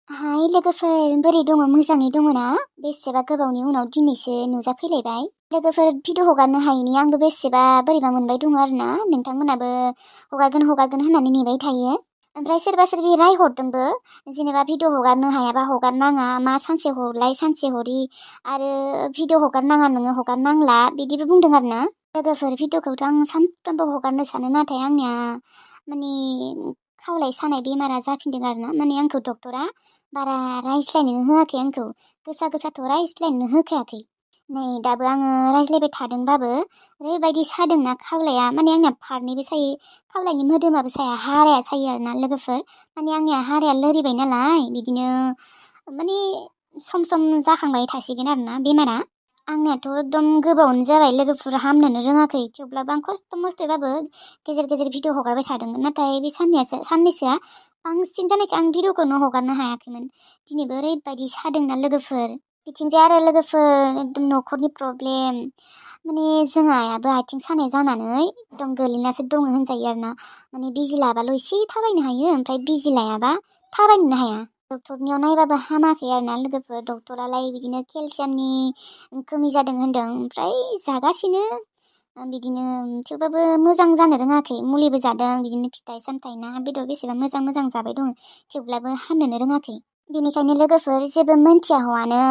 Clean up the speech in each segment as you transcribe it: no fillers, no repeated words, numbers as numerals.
हाय लोगोफोर बोरै दङ मोजाङै दङ ना? बेसेबा गोबावनि उनाव दिनैसो नुजाफैलायबाय। लोगोफोर भिडिअ हगारनो हायैनि आंबो बेसेबा बोरैबा मोनबाय दङ आरोना। नोंथांमोनाबो हगारगोन होननानै नेबाय थायो। ओमफ्राय सोरबा सोरबि रायहरदोंबो जेनेबा भिडिअ हगारनो हायाबा हगारनाङा, मा सानसे हरलाय सानसे हरि आरो भिडिअ हगारनाङा नोङो हगारनांला बिदिबो बुंदों आरोना। लोगोफोर भिडिअखौथ' आं सानफ्रामबो हगारनो सानो, नाथाय आंनिया माने खावलाय सानाय बेमारा जाफिनदों आरोना। माने आंखौ डक्टरा बारा रायज्लायनो होआखै, आंखौ गोसा गोसाथ' रायज्लायनो होखायाखै। नै दाबो आङो रायज्लायबाय थादोंबाबो ओरैबायदि सादोंना खावलाया, माने आंना फारनैबो सायो, खावलायनि मोदोमाबो साया, हाराया सायो आरोना लोगोफोर। माने आंनिया हाराया लोरिबाय नालाय बिदिनो माने सम सम जाखांबाय थासिगोन आरोना बेमारा। आंनियाथ' एकदम गोबावनो जाबाय लोगोफोर, हामनोनो रोङाखै। थेवब्लाबो आं खस्थ' मस्थ'यैबाबो गेजेर गेजेर भिडिअ हगारबाय थादोंमोन, नाथाय बे साननैसोआ बांसिन जानायखाय आं भिडिअखौनो हगारनो हायाखैमोन। दिनैबो ओरैबायदि सादोंना लोगोफोर। बिथिंजाय आरो लोगोफोर एकदम न'खरनि प्रब्लेम, माने जोंहा आइयाबो आथिं सानाय जानानै एकदम गोलैनासो दङ होनजायो आरोना। माने बिजि लाबाल' एसे थाबायनो हायो, ओमफ्राय बिजि लायाबा थाबायनोनो हाया। डक्टरनियाव नायबाबो हामाखै आरोना लोगोफोर। डक्टरालाय बिदिनो केलसियामनि खमि जादों होनदों, ओमफ्राय जागासिनो बिदिनो। थेवबाबो मोजां जानो रोङाखै, मुलिबो जादों बिदिनो फिथाइ सामथाइ ना बेदर बेसेबा मोजां मोजां जाबाय दङ, थेवब्लाबो हामनोनो रोङाखै। बेनिखायनो लोगोफोर जेबो मोनथिया हवानो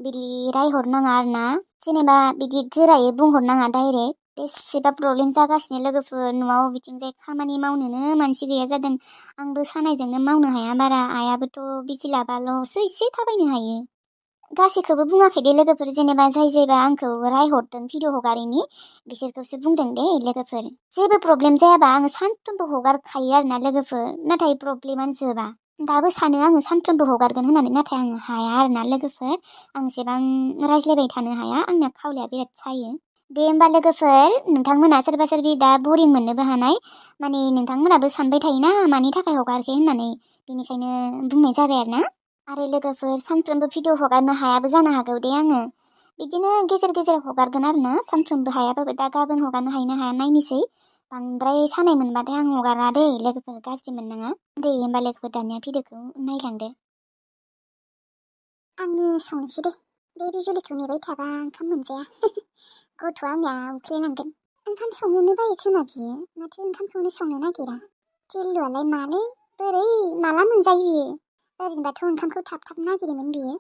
बिदि रायहरनाङा आरोना। जेनेबा बिदि गोरायै बुंहरनाङा डाइरेक्ट। बेसेबा प्रब्लेम जागासिनो लोगोफोर न'आव, बिथिंजाय खामानि मावनोनो मानसि गैया जादों। आंबो सानायजोंनो मावनो हाया बारा, आइयाबोथ' बिजि लाबाल'सो एसे थाबायनो हायो। गासैखौबो बुङाखै दे लोगोफोर, जेनेबा जायबा आंखौ रायहरदों भिडिअ हगारैनि बिसोरखौसो बुंदों दे लोगोफोर। जेबो प्रब्लेम जायाबा आङो सानफ्रोमबो हगारखायो आरोना लोगोफोर, नाथाय प्रब्लेमानो जोबा। दाबो सानो आङो सानफ्रोमबो हगारगोन होननानै, नाथाय आङो हाया आरोना लोगोफोर। आं एसेबां रायज्लायबाय थानो हाया, आंना खावलाया बिराद सायो। दे होमबा लोगोफोर, नोंथांमोना सोरबा सोरबि दा बरिं मोननोबो हानाय, माने नोंथांमोनाबो सानबाय थायोना मानि थाखाय हगाराखै होननानै, बेनिखायनो बुंनाय जाबाय आरोना। आरो लोगोफोर सानफ्रोमबो भिडिअ हगारनो हायाबो जानो हागौ दे आङो, बिदिनो गेजेर गेजेर हगारगोन आरोना। सानफ्रोमबो हायाबाबो दा गाबोन हगारनो हायो ना हाया नायनोसै। बांद्राय सानाय मोनबाथाय आं हगारा दे लोगोफोर, गाज्रि मोननाङा। दे होमबा लोगोफोर दानिया भिडिअखौ नायलांदो। आंनो संनोसै दे, बे बिजुलिखौ नेबाय थाबा ओंखाम मोनजाया। गथ'आ आंनिया उखैलांगोन। ओंखाम संनोनो बायो खोमा बियो, माथो ओंखामखौनो संनो नागिरा। टिल्लुआलाय मालै, बोरै माला मोनजायो बियो? ओरैनोबाथ' ओंखामखौ थाब थाब नागिरोमोन बियो।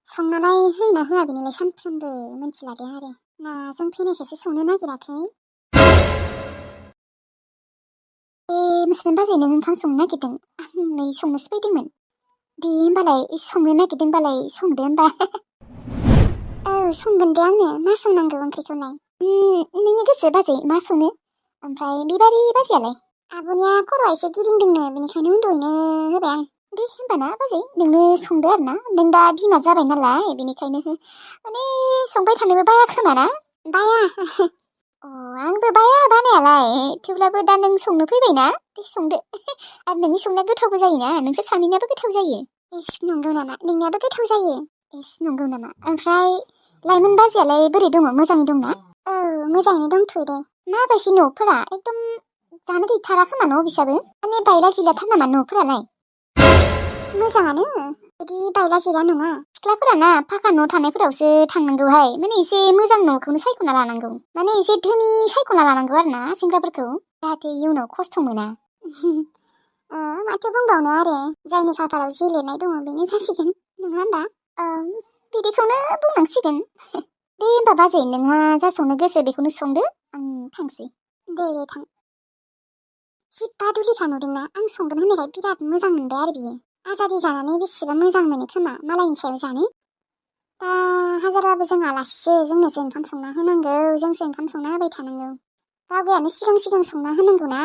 संनालाय होयोना होआ बेनिलाय सानफ्रोमबो मिन्थिला दे आरो। नाजों फैनायखौसो संनो नागिराखै। मुस्लिम बाजै नों ओंखाम संनो नागिरदों? आं नै संनोसो फैदोंमोन। दे होमबालाय संनो नागिरदोंबालाय संदो होमबा। औ संगोन दे आङो, मा संनांगौ ओंख्रिखौलाय? नोंनि गोसो बाजै मा सङो। ओमफ्राय बिबारि बाजैयालाय? आब'निया खर'आ एसे गिदिंदोंनो, बेनिखायनो उन्दुहैनो होबाय आं। दे होमबाना बाजै नोंनो संदो आरोना, नों दा बिमा जाबाय नालाय बेनिखायनो माने संबाय थानोबो बाया खोमा ना? बाया। आंबो बाया बानायालाय, थेवब्लाबो दा नों संनो फैबायना, दे संदो। आरो नोंनि संनाया गोथावबो जायोना, नोंसोर सानैनियाबो गोथाव जायो। इस नंगौ नामा? नोंनियाबो गोथाव जायो? इस नंगौ नामा? ओमफ्राय लाइमोन बाजैयालाय बोरै दङ, मोजाङै दंना? औ मोजाङैनो दंथ'यो दे। माबायदि न'फोरा? एकदम जानो गैथारा खोमा न' बिसाबो, माने बायला जिलाथार नामा न'फोरालाय? मोजाङानो, बिदि बायला जिला नङा। सिख्लाफोराना फाखा न' थानायफोरावसो थांनांगौहाय, माने एसे मोजां न'खौनो सायख'ना लानांगौ, माने एसे धोनि सायख'ना लानांगौ आरोना सेंग्राफोरखौ, जाहाथे इयुनाव खस्थ' मोना। माथो बुंबावनो आरो, जायनि खाफालाव जे लिरनाय दङ बेनो जासिगोन, नङा होमबा? बिदिखौनो बुंनांसिगोन। दे होमबा बाजै नोंहा जा संनो गोसो बेखौनो संदो, आं थांसै। दे थां। जिब्बा दुलिखा नुदोंना, आं संगोन होननायखाय बिराद मोजां मोनबाय आरो बियो। आजादि जानानै बेसेबा मोजां मोनो खोमा मालायनि सायाव जानो। दा हाजारबाबो जों आलासिसो, जोंनोसो ओंखाम संना होनांगौ, जोंसो ओंखाम संना होबाय थानांगौ। गावगायानो सिगां संना होनांगौ ना,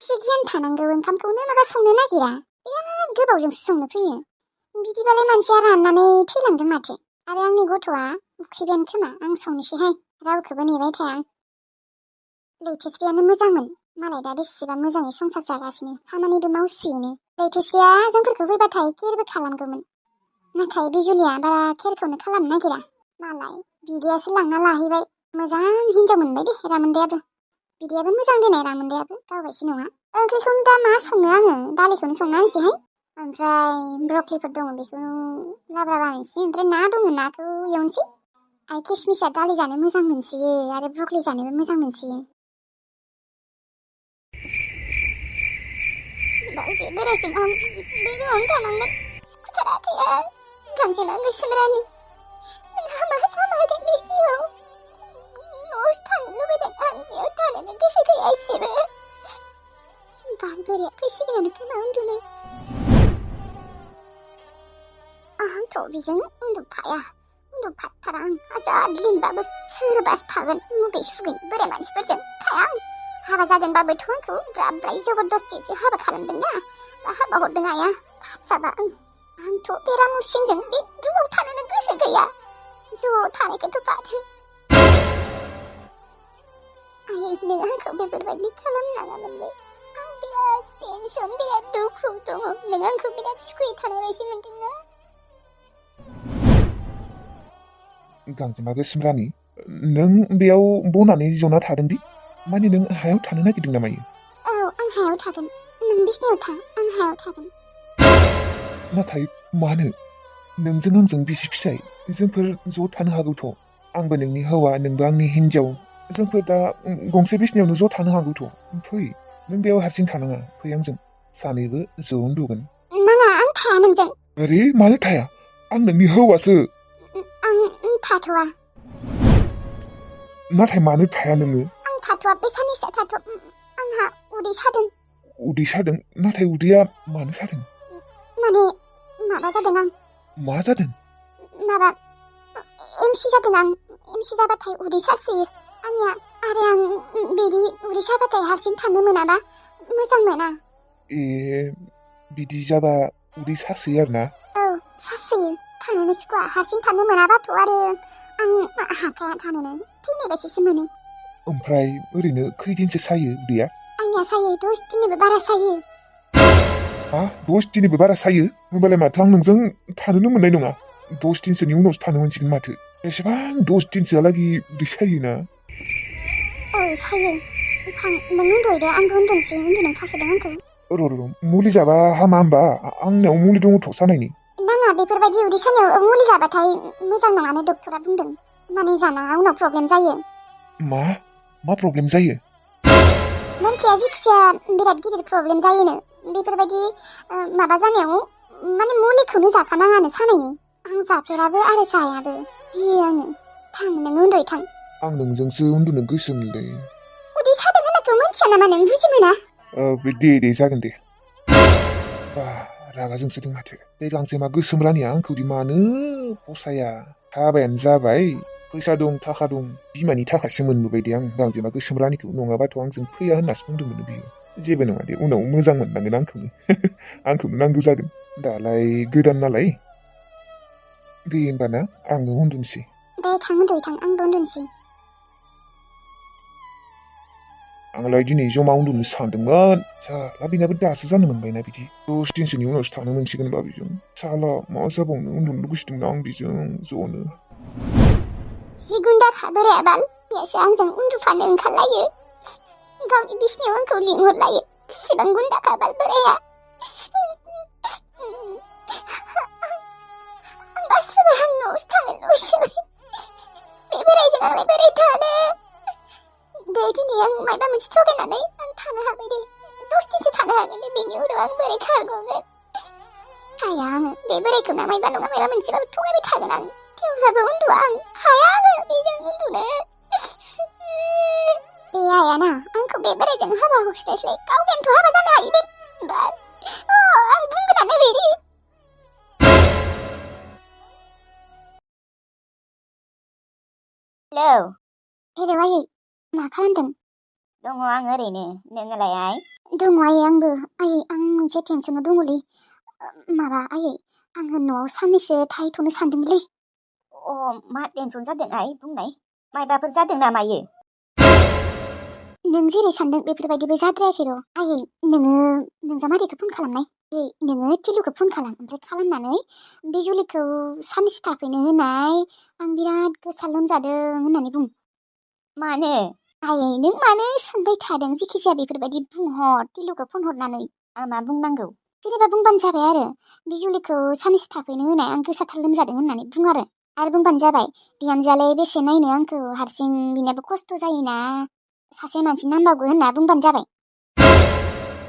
एसे गियान थानांगौ। ओंखामखौनो माबा संनो नागिरा, बिराद गोबावजोंसो संनो फैयो। बिदिबालाय मानसिया राननानै थैलांगोन माथो। आरो आंनि गथ'आ उखैबायानो खोमा, आं संनोसैहाय, रावखौबो नेबाय थाया आं। लैथोस्रियानो मोजांमोन, मालाय दा बेसेबा मोजाङै संसार जागासिनो, खामानिबो मावसोयोनो। लैथोस्रिया जोंफोरखौ फैबाथाय केयारबो खालामगौमोन, नाथाय बिजुलिया बारा केयारखौनो खालामनो नागिरा। मालाय बिदायासो लांना लाहैबाय, मोजां हिनजाव मोनबाय दे रामोनदायाबो। बिदायाबो मोजां देनाय रामोनदायाबो, गावबायसो नङा। ओंख्रिखौनो दा मा संनो आङो, दालिखौनो संना होनोसैहाय। ओमफ्राय ब्रकलिफोर दङ बेखौ लाब्रा बानायनोसै ओमफ्राय ना दङ नाखौ एवनोसै आरो किसमिसआ दालि जानो मोजां मोनसोयो आरो ब्रकलि जानोबो मोजां मोनसोयो बे बोरायसिम आं बे रुमावनो थानांगोन सुखुथाराखै गांजेमा गोसोमरानि नोंहा मा जामारदों बे जिउआव न'आवसो थानो लुबैदों आं बेयाव थानोनो गोसो गैया एसेबो बाल बोराया फैसिगोनानो खोमा उन्दुनो आंथ' बेजों उन्दुफाथारा आं आजाद लिनबाबो सोरबासो थागोन मुगै सुगै बोराय मानसिफोरजों थाया आं हाबा जादोंबाबोथ' आंखौ ब्राय जबरदस्तिसो हाबा खालामदोंना बा हाबा हरदों आइया खासाबा आंथ' बेरामुसिंजों बे रुमाव थानोनो गोसो गैया ज' थानायखौथ' बादहो आयै नों आंखौ बेफोरबायदि खालामनाङामोनलै आं बिराद टेनसन बिराद दुखु दङ नों आंखौ बिराद सुखुयै थानाय बायदि मोनदोंना गांजेमा गोसोमरानि नों बेयाव बनानै जना थादोंदि माने नों हायाव थानो नागिरदों ना मायो औ आं हायाव थागोन नों बिसिनायाव था आं हायाव थागोन नाथाय मानो नोंजों आंजों बिसि फिसाय जोंफोर ज' थानो हागौथ' आंबो नोंनि हौवा नोंबो आंनि हिन्जाव जोंफोर दा गंसे बिसिनायावनो ज' थानो हागौथ' फै नों बेयाव हारसिं थानाङा फै आंजों सानैबो ज' उन्दुगोन नाङा आं थाया नोंजों अरे मानो थाया आं नोंनि हौवासो आं थाथ'वा नाथाय मानो थाया नोङो आं थाथ'वा बे साननैसो आंहा उदै सादों उदै सादों नाथाय उदैया मानो सादों माने माबा जादों आं मा जादों माबा एमसि जादों आं एमसि जाबाथाय उदै सासोयो आंनिया आरो आं बिदि उदै साबाथाय हारसिं थानो मोनाबा मोजां मोना ए बिदि जाबा उदै सासोयो आरोना औ सासोयो थानोनो सुखुवा हारसिं थानो मोनाबाथ' आरो आं हाखाया थानोनो थैनाय बायदिसो मोनो ओमफ्राय ओरैनो खैदिनसो सायो उदैया आंनिया सायो 10 दिननिबो बारा सायो 10 दिननिबो बारा सायो होमबालाय माथो आं नोंजों थानोनो मोननाय नङा 10 दिनसोनि उनावसो थानो मोनसिगोन माथो एसेबां 10 दिनसोहालागै उदै सायोना औ सायो नों उन्दुहैदो आंबो उन्दुनोसै उन्दुनो खासोदों आंखौ र' मुलि जाबा हामा होमबा आंनाव मुलि दङथ' सानायनि नाङा बेफोरबायदि उदै सानायाव मुलि जाबाथाय मोजां नङानो डक्टरा बुंदों माने जानाङा उनाव प्रब्लेम जायो मा प्रब्लेम जायो मोनथिया जिखिजाया बिराद गिदिर प्रब्लेम जायोनो बेफोरबायदि माबा जानायाव माने मुलिखौनो जाखानाङानो सानायनि आं जाफेराबो आरो जायाबो गियो आङो थां नों उन्दुयै थां आं नोंजोंसो उन्दुनो गोसोमोनलै उदै सादों होननायखौ मोनथिया नामा नों बुजि मोना दे जागोन दे बा रागा जोंसोदों माथो बे गांजेमा गोसोम रानिया आंखौदि मानो फसाया हाबायानो जाबाय फैसा दं थाखा दं बिमानि थाखासो मोनबोबाय दे आं गांजेमा गोसोम रानिखौ नङाबाथ' आंजों फैया होननासो बुंदोंमोन बियो जेबो नङा दे उनाव मोजां मोनलांगोन आंखौनो नांगौ जागोन दालाय गोदान नालाय दे होमबाना आङो उन्दुनोसै दे थां उन्दुयै थां आंबो उन्दुनोसै आंलाय दिनै जमा उन्दुनो सानदोंमोन साला बेनाबो दासो जानो मोनबायना बिदि 10 दिनसोनि उनावसो थानो मोनसिगोनबा बेजों साला मा जाबावनो उन्दुनो लुगैसिदोंना आं बेजों ज'नो जिगुन्दाखा बोराया बाल बेसो आंजों उन्दुफानो ओंखारलायो गावनि बिसिनायाव आंखौ लिंहरलायो बेसेबां गुन्दाखा बाल बोराया आं गासिबो आं न'आवसो थानो लुबैसोबाय बे बोरायजों आंलाय बोरै थानो दे दिनै आं मायबा मोनसे थगायनानै आं थानो हाबाय दे 10 दिनसो थानो हागोन दे बेनि उनाव आं बोरै खारग'गोन हाया आङो बे बोरायखौ ना मायबा नङा मायबा मोनसेबाबो थगायबाय थागोन आं थेवब्लाबो उन्दुआ आं हाया आङो बेजों उन्दुनो बे आइयाना आंखौ बे बोरायजों हाबा हरस्लायस्लाय गावगायनोथ' हाबा जानो हायोमोन बाट आं बुंगोनानो बेदि हेलौ आयै मा खालामदों दङ आं ओरैनो नोङोलाय आइ दङ आयै आंबो आयै आं मोनसे टेनसनाव दङलै माबा आयै आङो न'आव साननैसो थाहैथ'नो सानदोंलै मा टेनसन जादों आइ बुंनाय मायबाफोर जादों नामायो नों जेरै सानदों बेफोरबायदिबो जाद्रायाखै र' आयै नोङो नोंजामादैखौ फन खालामनाय नोङो टिलुखौ फन खालाम ओमफ्राय खालामनानै बे जुलिखौ साननैसो थाफैनो होनाय आं बिराद गोसा लोमजादों होननानै बुं मानो आयै नों मानो सोंबाय थादों जेखिजाया बेफोरबायदि बुंहर टिलुखौ फन हरनानै मा बुंनांगौ जेनेबा बुंबानो जाबाय आरो बिजुलिखौ साननैसो थाफैनो होनाय आं गोसाथार लोमजादों होननानै बुं आरो बुंबानो जाबाय बिहामजोआलाय बेसे नायनो आंखौ हारसिं बिनाबो खस्थ' जायोना सासे मानसि नांबावगौ होनना बुंबानो जाबाय।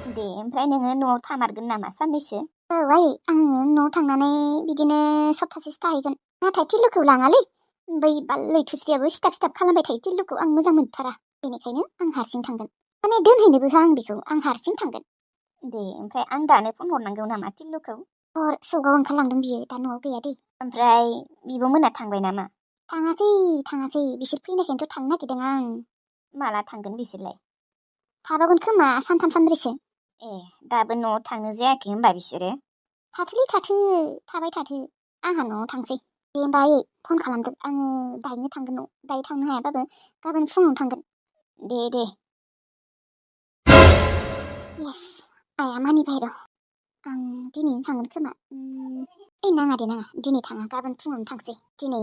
दे ओमफ्राय नोङो न'आव थामारगोन नामा साननैसो? औ आइ आङो न'आव थांनानै बिदिनो सप्तासेसो थाहैगोन। नाथाय टिल्लुखौ लाङालै बै लैथोस्रियाबो सिथाब सिथाब खालामबाय थायो टिल्लुखौ आं मोजां मोनथारा बेनिखायनो आं हारसिं थांगोन। माने दोनहैनोबो हो आं बेखौ आं हारसिं थांगोन। दे ओमफ्राय आं दानो फन हरनांगौ नामा टिल्लुखौ? हर सौगाव ओंखारलांदों बियो दा न'आव गैया दे। ओमफ्राय बिब'मोना थांबाय नामा? थाङाखै बिसोर फैनायखायनोथ' थांनो नागिरदों आं। माला थांगोन बिसोरलाय? थाबावगोन खोमा सानथाम सानब्रैसो। ए दाबो न'आव थांनो जायाखै होनबा बिसोरो? थाथोलै थाबाय थाथो आंहा न'आव थांसै। दे होमबा आयै फन खालामदो आङो दायनो थांगोन न'आव दायो थांनो हायाबाबो गाबोन फुङावनो थांगोन। दे येस आइया मानिबाय र' आं दिनैनो थांगोन खोमा नाङा दिनै थाङा गाबोन फुङावनो थांसै। दिनै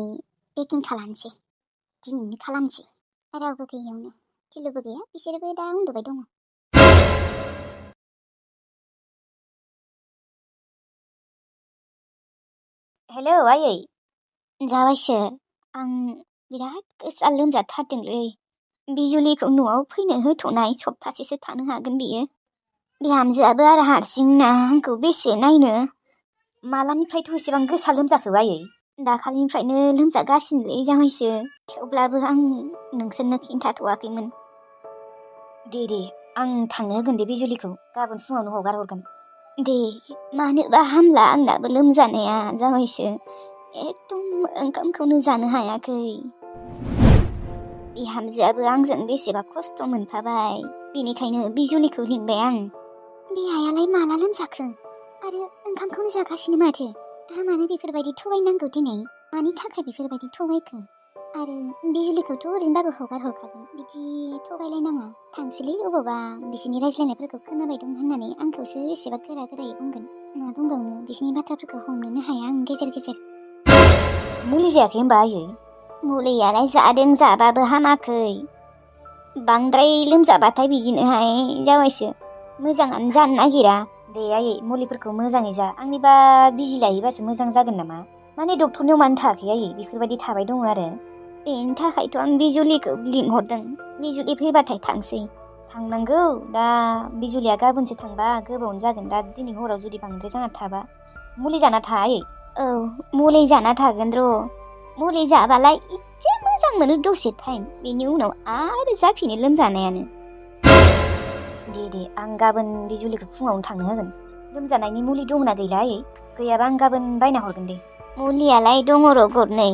पेकिं खालामसै दिनैनो खालामसै रावबो गैयियावनो टिल्लुबो गैया बिसोरबो दा उन्दुबाय दङ। हेलौ आयै जाबायसो आं बिराद गोसा लोमजाथारदोंलै बिजुलिखौ न'आव फैनो होथ'नाय सप्तासेसो थानो हागोन बियो। बिहामजोआबो आरो हारसिं ना आंखौ बेसे नायनो मालानिफ्रायथ' एसेबां गोसा लोमजाखो आयै? दाखालिनिफ्रायनो लोमजागासिनोलै जामायसो थेवब्लाबो आं नोंसोरनो खिन्थाथ'वाखैमोन। दे आं थांनो होगोन दे बिजुलिखौ गाबोन फुङावनो हगार हरगोन। दे मानोबा हामला आंनाबो लोमजानाया जामायसो एकदम ओंखामखौनो जानो हायाखै। बिहामजोआबो आंजों बेसेबा खस्थ' मोनफाबाय बेनिखायनो बिजुलिखौ लिंबाय आं। बिहायालाय माला लोमजाखो आरो ओंखामखौनो जागासिनो माथो मानो बेफोरबायदि थगायनांगौ दिनै मानि थाखाय बेफोरबायदि थगायखो आरो बिजुलिखौथ' ओरैनोबाबो हगार हरखागोन बिदि थगायलायनाङा। थांसैलै अबावबा बिसोरनि रायज्लायनायफोरखौ खोनाबाय दं होननानै आंखौसो बेसेबा गोरायै बुंगोन। मा बुंबावनो बिसोरनि बाथ्राफोरखौ हमनोनो हाया आं गेजेर गेजेर। मुलि जायाखै होनबा आयै? मुलियालाय जादों जाबाबो हामाखै बांद्राय लोमजाबाथाय बिदिनोहाय जाबायसो मोजाङानो जानो नागिरा। दे आयै मुलिफोरखौ मोजाङै जा आंनिबा बिजि लायोबासो मोजां जागोन नामा? माने डक्टरनियाव मानो थाङाखै आयै बेफोरबायदि थाबाय दङ आरो बेनि थाखायथ' आं बिजुलिखौ लिंहरदों बिजुलि फैबाथाय थांसै। थांनांगौ दा बिजुलिया गाबोनसो थांबा गोबावनो जागोन दा दिनै हराव जुदि बांद्राय जाना थाबा मुलि जाना था आयै। औ मुलि जाना थागोन र' मुलि जाबालाय एसे मोजां मोनो दसे टाइम बेनि उनाव आरो जाफिनो लोमजानायानो। दे आं गाबोन बिजुलिखौ फुङावनो थांनो होगोन। लोमजानायनि मुलि दंना गैला आयै? गैयाबा आं गाबोन बायना हरगोन दे। मुलियालाय दङ र' गरनै।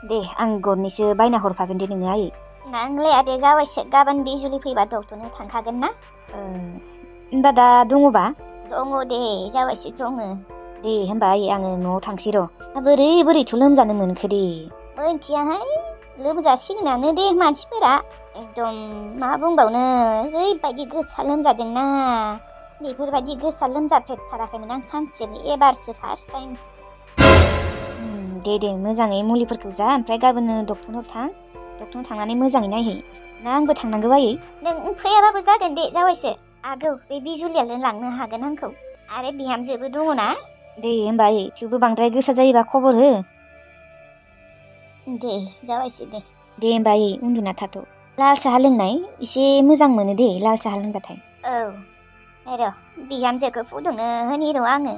दे आं गरनैसो बायना हरफागोन दे नोंनो आयै। नांलाया दे जाबायसो गाबोन बिजुलि फैबा डक्टरनाव थांखागोन ना। होनबा दा दङबा? दङ दे जाबायसो दङ। दे होनबा आयै आङो न'आव थांसै र'। बोरैथ' लोमजानो मोनखो दे? मोनथियाहाय लोमजासिगोनानो दे मानसिफोरा एकदम मा बुंबावनो ओरैबायदि गोसा लोमजादोंना बेफोरबायदि गोसा लोमजाफेरथाराखैमोन आं सानसेबो एबारसो फार्स्ट टाइम। दे मोजाङै मुलिफोरखौ जा ओमफ्राय गाबोननो डक्टरनाव थां डक्टरनाव थांनानै मोजाङै नायहै ना आंबो थांनांगौ आयै? नों फैयाबाबो जागोन दे जाबायसो आगौ बे बिजुलियानो लांनो हागोन आंखौ आरो बिहामजोबो दङ ना। दे होमबा आयै थेवबो बांद्राय गोसा जायोबा खबर हो। दे जाबायसो दे होमबा आयै उन्दुना थाथ'। लाल साहा लोंनाय एसे मोजां मोनो दे लाल साहा लोंबाथाय। औ र' बिहामजोखौ फुदुंनो होनि र' आङो।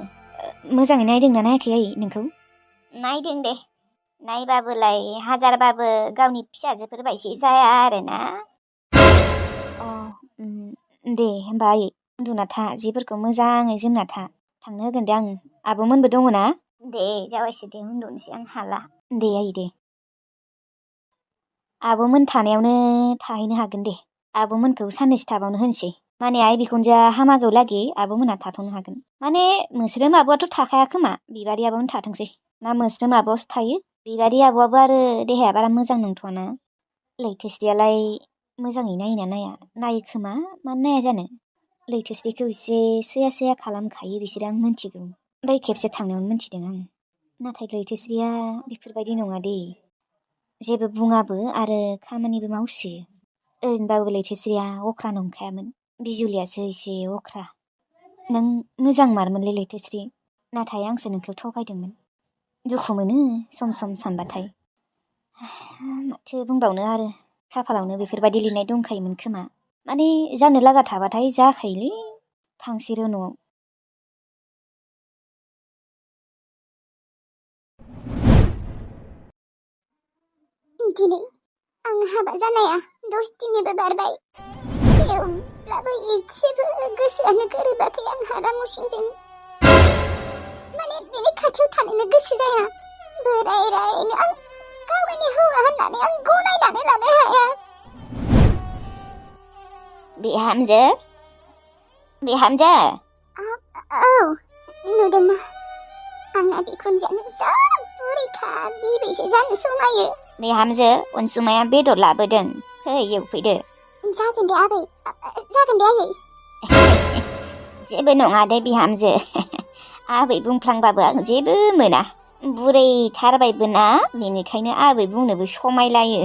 मोजाङै नायदोंना नायाखै आयै नोंखौ? नायदों दे नायबाबोलाय हाजारबाबो गावनि फिसाजोफोरबायदि जाया आरोना। दे होमबा आयै उन्दुना था जिफोरखौ मोजाङै जोमना था थांनो होगोन दे आं आब'मोनबो दङ ना। दे जाबायसो दे उन्दुनोसै आं हाला। दे आयै दे आब'मोन थानायावनो थाहैनो हागोन दे आब'मोनखौ साननैसो थाबावनो होनसै माने आइ बिखुनजोआ हामागौ लागै आब'मोनहा थाथ'नो हागोन। माने मोस्रोम आब'आथ' थाखाया खोमा बिबारि आब'आवनो थाथोंसै ना मोस्रोम आब'आवसो थायो। बिबारि आब'आबो आरो देहाया बारा मोजां नंथ'वाना। लैथोस्रियालाय मोजाङै नायोना नाया नायो खोमा मानो नाया जानो। लैथोस्रिखौ एसे सैया सैया खालामखायो बिसोरो आं मिन्थिगौ बै खेबसे थांनायावनो मिन्थिदों आं। नाथाय लैथोस्रिया बेफोरबायदि नङा दे जेबो बुङाबो आरो खामानिबो मावसोयो। ओरैनोबाबो लैथोस्रिया अख्रा नंखायामोन बिजुलियासो एसे अख्रा। नों मोजां मारमोनलै लैथोश्री, नाथाय आंसो नोंखौ थगायदोंमोन। दुखु मोनो सम सम सानबाथाय। माथो बुंबावनो आरो, खाफालावनो बेफोरबायदि लिरनाय दंखायोमोन खोमा। माने जानो लागा थाबाथाय जाखायोलै, थांसिरो न'आव। दिनै आं हाबा जानाया 10 दिननिबो बारबाय। थेवब्लाबो एसेबो गोसोआनो गोरोबाखै आंहा रामुसिंजों। माने बेनि खाथियाव थानोनो गोसो जाया। बोरायनो आं गावनि हौवा होननानै आं गनायनानै लानो हाया। बिहामजो? बिहामजो? औ, नुदोंना? आंना बिखुनजोआनो जा बुरैखा बिबैसो जानो समायो। बिहामजो, अनसुमाया बेदर लाबोदों, फै एवफैदो। जागोन दे आबै, जागोन दे आयै। जेबो नङा दे बिहामजो, आबै बुंफ्लांबाबो आं जेबो मोना। बुरैथारबायबो ना, बेनिखायनो आबै बुंनोबो समायलायो।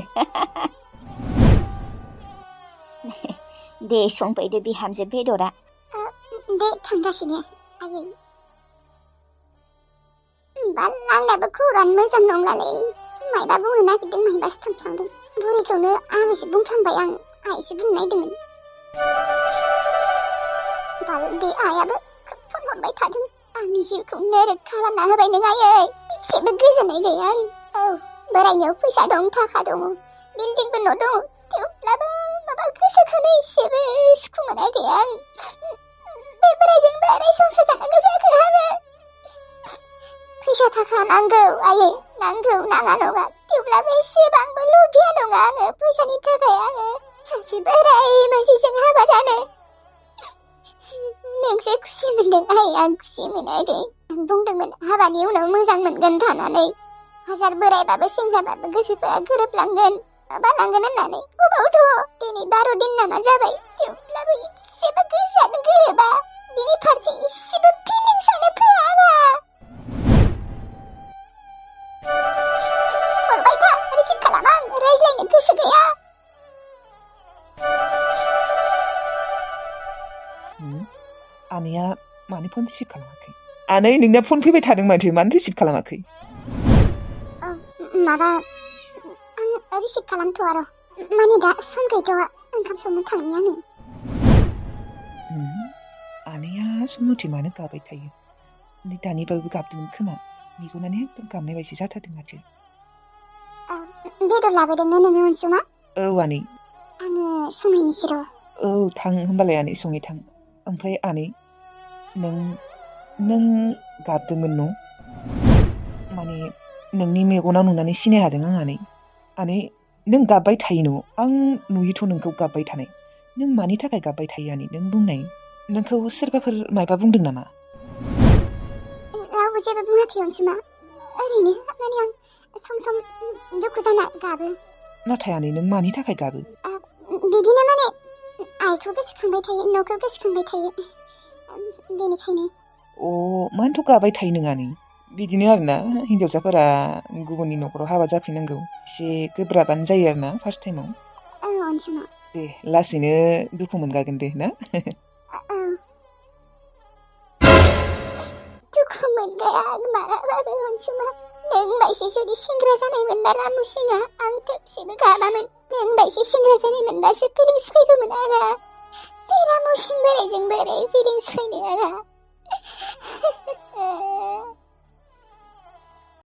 दे संफैदो बिहामजो बेदरा। दे थांगासिनो आयै। बालांनाबो खौरां मोजां नंलालै। मायबा बुंनो नागिरदों, मायबासो थांफ्लांदों। बुरैखौनो आबैसो बुंफ्लांबाय आं, आइसो बुंनो नागिरदोंमोन। बे आइयाबो फन हरबाय थादों। आंनि जिउखौ नोरोक खालामना होबाय नों आयै। एसेबो गोजोननाय गैया आं। औ, बोरायनियाव फैसा दं, थाखा दङ, बिल्डिंबो न' दङ, थेवब्लाबो माबा गोसोखौनो एसेबो सुखु मोनाखै आं। बे बोरायजों बोरै संसार जानांगौ जाखो आङो? फैसा थाखा नांगौ आयै, नांगौ, नाङा नङा, थेवब्लाबो एसेबांबो लुबैया नङा आङो फैसानि थाखाय। आङो सासे बोराय मानसिजों हाबा जानो। नोंसो खुसि मोनदों आयै, आं खुसि मोनाखै। आं बुंदोंमोन हाबानि उनाव मोजां मोनगोन थानानै, हाजार बोरायबाबो सेंग्राबाबो गोसोफोरा गोरोबलांगोन, माबालांगोन होननानै। अबावथ' दिनै 12 दिन नामा जाबाय, थेवब्लाबो एसेबो गोसोआनो गोरोबा। बिनि फारसे एसेबो फिलिंसानो फैया आंहा। हरबाय था, रिसिभ खालाम, आं रायज्लायनो गोसो गैया। आनैया मानो फन रिसिभ खालामाखै? आनै, नोंना फन फैबाय थादों माथो, मानो रिसिभ खालामाखै? माबा, आं रिसिभ खालामथ'आ र'। माने दा सम गैथ'आ, ओंखाम संनो थांनि आङो। आनैया सम मथे मानो गाबाय थायो? नै दानिबाबो गाबदोंमोन खोमा, मेगनानो एकदम गाबनाय बायदि जाथारदों माथो। बेदर लाबोदोंना नोङो अनसुमा? औ आनै। आङो संहैनोसै र'। औ, थां होमबालाय आनै, सङै थां। ओमफ्राय आनै, नों गाबदोंमोन न'? माने नोंनि मेगनाव नुनानै सिनाय हादों आं आनै। आनै, नों गाबबाय थायो न'? आं नुयोथ' नोंखौ गाबबाय थानाय। नों मानि थाखाय गाबबाय थायो आनै, नों बुंनाय? नोंखौ सोरबाफोर मायबा बुंदों नामा? रावबो जेबो बुङाखै अनसुमा, ओरैनो माने आं सम सम दुखु जाना गाबो। नाथाय आनै, नों मानि थाखाय गाबो? बिदिनो माने आइखौ गोसोखांबाय थायो, न'खौ गोसोखांबाय थायो, बेनिखायनो। मानोथ' गाबाय थायो नों आनै? बिदिनो आरोना, हिन्जावसाफोरा गुबुननि न'खराव हाबा जाफैनांगौ एसे गोब्राबानो जायो आरोना फार्स्ट टाइमाव। औ अनसुमा। दे, लासैनो दुखु मोनगागोन दे ना? औ। दुखु मोनगाया आं मालाबाबो अनसुमा। नों बायदि जुदि सेंग्रा जानायमोनबा रामुसिङा, आं खेबसेबो गाबामोन। नों बायदि सेंग्रा जानायमोनबासो फिलिंस फैगौमोन आंहा। बे रामुसिं बोरायजों बोरै फिलिंस फैनो आंहा?